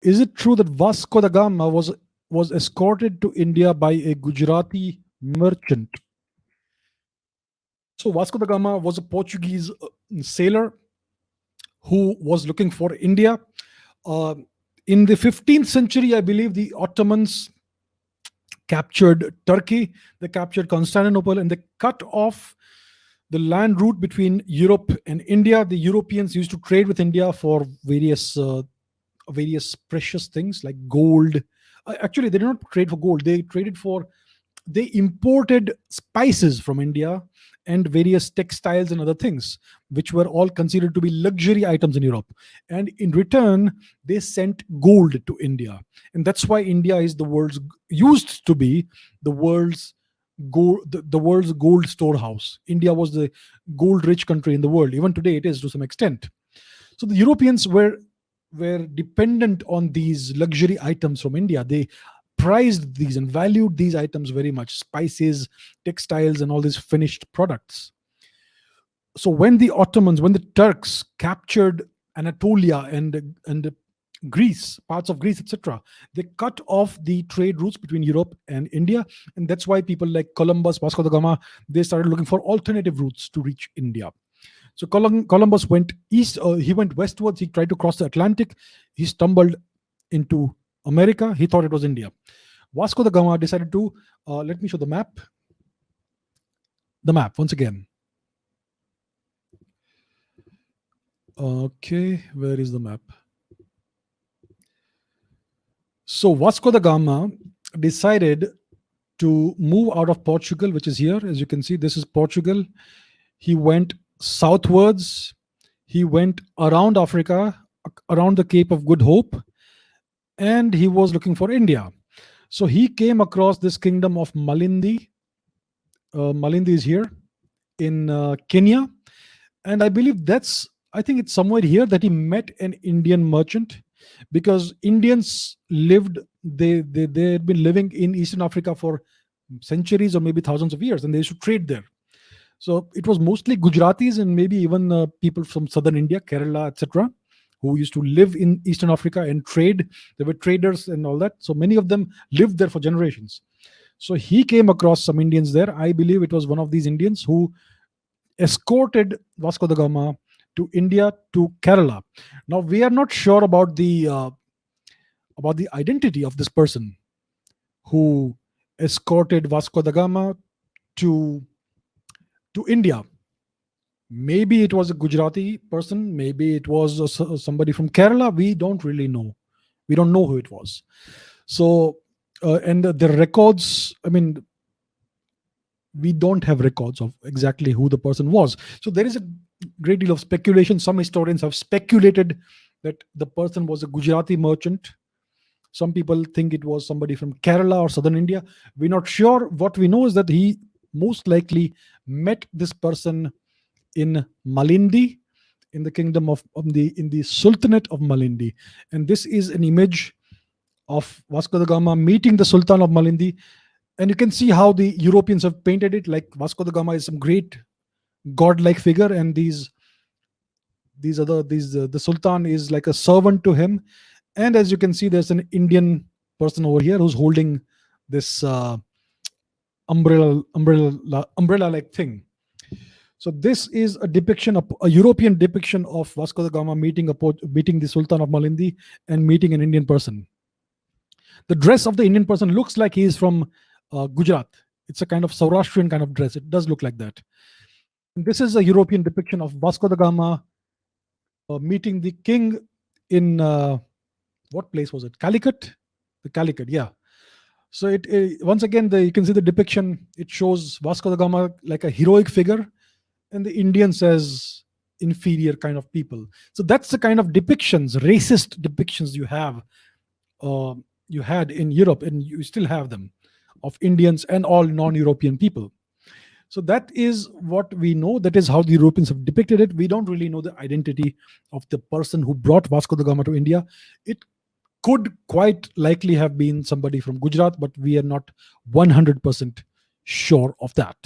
Is it true that Vasco da Gama was escorted to India by a Gujarati merchant? So Vasco da Gama was a Portuguese sailor who was looking for India. Uh, in the 15th century, I believe the Ottomans captured Turkey, they captured Constantinople, and they cut off the land route between Europe and India. The Europeans used to trade with India for various precious things like gold. Actually, they did not trade for gold. They imported spices from India and various textiles and other things, which were all considered to be luxury items in Europe. And in return, they sent gold to India. And that's why India is the world's used to be the world's the world's gold storehouse. India was the gold rich country in the world. Even today it is to some extent. So the Europeans were dependent on these luxury items from India. They prized these and valued these items very much: spices, textiles, and all these finished products. So when the Turks captured Anatolia and Greece, parts of Greece, etc., they cut off the trade routes between Europe and India, and that's why people like Columbus, Vasco da Gama, they started looking for alternative routes to reach India. So Columbus went east. He went westwards. He tried to cross the Atlantic. He stumbled into America. He thought it was India. Vasco da Gama decided to let me show the map. The map once again. Okay, where is the map? So Vasco da Gama decided to move out of Portugal, which is here. As you can see, this is Portugal. He went southwards. He went around Africa, around the Cape of Good Hope, and he was looking for India. So he came across this kingdom of Malindi. Malindi is here in Kenya, and I believe I think it's somewhere here that he met an Indian merchant, because Indians lived, they had been living in Eastern Africa for centuries or maybe thousands of years, and they used to trade there. So it was mostly Gujaratis and maybe even people from southern India, Kerala, etc., who used to live in Eastern Africa and trade. They were traders and all that. So many of them lived there for generations. So he came across some Indians there. I believe it was one of these Indians who escorted Vasco da Gama to India, to Kerala. Now we are not sure about the identity of this person who escorted Vasco da Gama to India. Maybe it was a Gujarati person, maybe it was somebody from Kerala. We don't really know. We don't know who it was. So, and the records, I mean, we don't have records of exactly who the person was. So there is a great deal of speculation. Some historians have speculated that the person was a Gujarati merchant. Some people think it was somebody from Kerala or southern India. We're not sure. What we know is that he most likely met this person in Malindi, in the kingdom in the Sultanate of Malindi. And this is an image of Vasco da Gama meeting the Sultan of Malindi. And you can see how the Europeans have painted it, like Vasco da Gama is some great godlike figure, and the Sultan is like a servant to him. And as you can see, there's an Indian person over here who's holding this umbrella like thing. So this is a depiction, a European depiction of Vasco da Gama meeting the Sultan of Malindi and meeting an Indian person. The dress of the Indian person looks like he is from Gujarat. It's a kind of Saurashtrian kind of dress. It does look like that. And this is a European depiction of Vasco da Gama meeting the king in what place was it? Calicut? The Calicut, yeah. So it once again, you can see the depiction. It shows Vasco da Gama like a heroic figure, and the Indians as inferior kind of people. So that's the kind of depictions, racist depictions you had in Europe, and you still have them, of Indians and all non-European people. So that is what we know. That is how the Europeans have depicted it. We don't really know the identity of the person who brought Vasco da Gama to India. It could quite likely have been somebody from Gujarat, but we are not 100% sure of that.